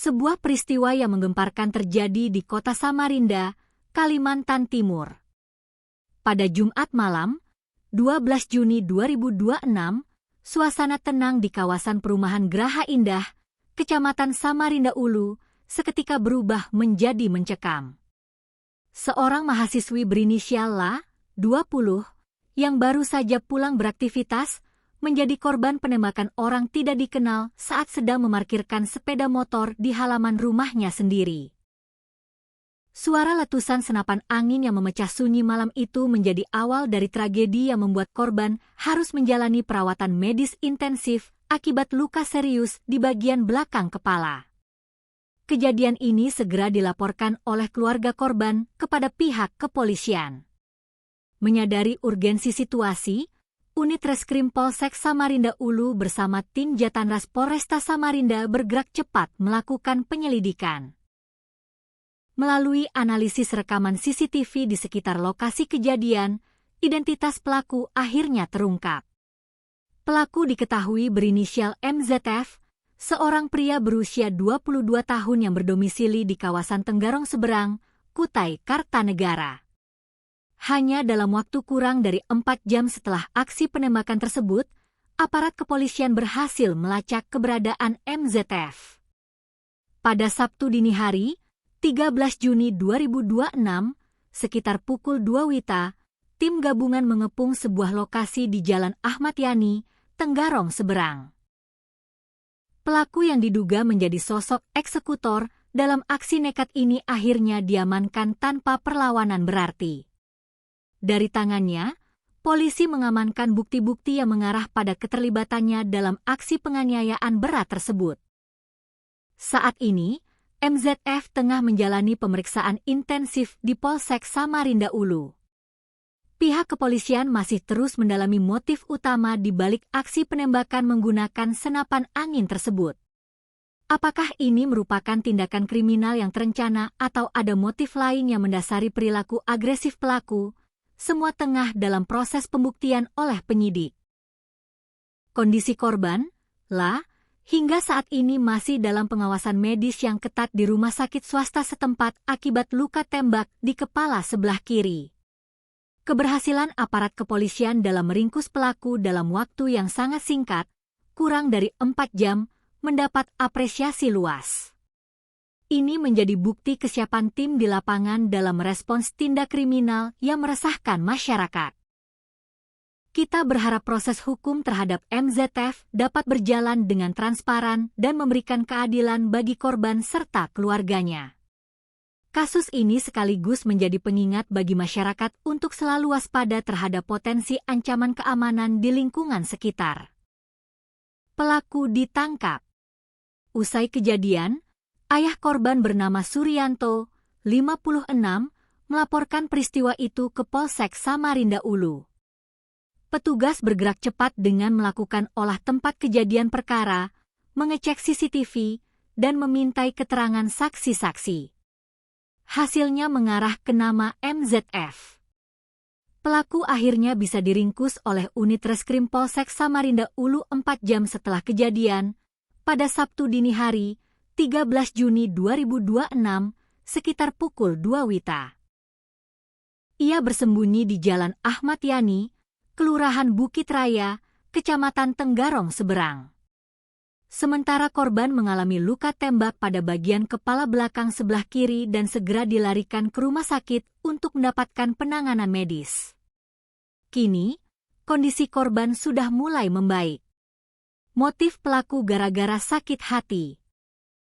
Sebuah peristiwa yang menggemparkan terjadi di kota Samarinda, Kalimantan Timur. Pada Jumat malam, 12 Juni 2026, suasana tenang di kawasan perumahan Graha Indah, Kecamatan Samarinda Ulu, seketika berubah menjadi mencekam. Seorang mahasiswi berinisial LA, 20, yang baru saja pulang beraktivitas, menjadi korban penembakan orang tidak dikenal saat sedang memarkirkan sepeda motor di halaman rumahnya sendiri. Suara letusan senapan angin yang memecah sunyi malam itu menjadi awal dari tragedi yang membuat korban harus menjalani perawatan medis intensif akibat luka serius di bagian belakang kepala. Kejadian ini segera dilaporkan oleh keluarga korban kepada pihak kepolisian. Menyadari urgensi situasi, Unit Reskrim Polsek Samarinda Ulu bersama tim Jatanras Polresta Samarinda bergerak cepat melakukan penyelidikan. Melalui analisis rekaman CCTV di sekitar lokasi kejadian, identitas pelaku akhirnya terungkap. Pelaku diketahui berinisial MZF, seorang pria berusia 22 tahun yang berdomisili di kawasan Tenggarong Seberang, Kutai Kartanegara. Hanya dalam waktu kurang dari 4 jam setelah aksi penembakan tersebut, aparat kepolisian berhasil melacak keberadaan MZF. Pada Sabtu dini hari, 13 Juni 2026, sekitar pukul 2 WITA, tim gabungan mengepung sebuah lokasi di Jalan Ahmad Yani, Tenggarong Seberang. Pelaku yang diduga menjadi sosok eksekutor dalam aksi nekat ini akhirnya diamankan tanpa perlawanan berarti. Dari tangannya, polisi mengamankan bukti-bukti yang mengarah pada keterlibatannya dalam aksi penganiayaan berat tersebut. Saat ini, MZF tengah menjalani pemeriksaan intensif di Polsek Samarinda Ulu. Pihak kepolisian masih terus mendalami motif utama di balik aksi penembakan menggunakan senapan angin tersebut. Apakah ini merupakan tindakan kriminal yang terencana atau ada motif lain yang mendasari perilaku agresif pelaku? Semua tengah dalam proses pembuktian oleh penyidik. Kondisi korban, LA, hingga saat ini masih dalam pengawasan medis yang ketat di rumah sakit swasta setempat akibat luka tembak di kepala sebelah kiri. Keberhasilan aparat kepolisian dalam meringkus pelaku dalam waktu yang sangat singkat, kurang dari 4 jam, mendapat apresiasi luas. Ini menjadi bukti kesiapan tim di lapangan dalam merespons tindak kriminal yang meresahkan masyarakat. Kita berharap proses hukum terhadap MZF dapat berjalan dengan transparan dan memberikan keadilan bagi korban serta keluarganya. Kasus ini sekaligus menjadi pengingat bagi masyarakat untuk selalu waspada terhadap potensi ancaman keamanan di lingkungan sekitar. Pelaku ditangkap. Usai kejadian, ayah korban bernama Suryanto, 56, melaporkan peristiwa itu ke Polsek Samarinda Ulu. Petugas bergerak cepat dengan melakukan olah tempat kejadian perkara, mengecek CCTV, dan memintai keterangan saksi-saksi. Hasilnya mengarah ke nama MZF. Pelaku akhirnya bisa diringkus oleh unit reskrim Polsek Samarinda Ulu 4 jam setelah kejadian, pada Sabtu dini hari, 13 Juni 2026, sekitar pukul 2 WITA. Ia bersembunyi di Jalan Ahmad Yani, Kelurahan Bukit Raya, Kecamatan Tenggarong Seberang. Sementara korban mengalami luka tembak pada bagian kepala belakang sebelah kiri dan segera dilarikan ke rumah sakit untuk mendapatkan penanganan medis. Kini, kondisi korban sudah mulai membaik. Motif pelaku gara-gara sakit hati.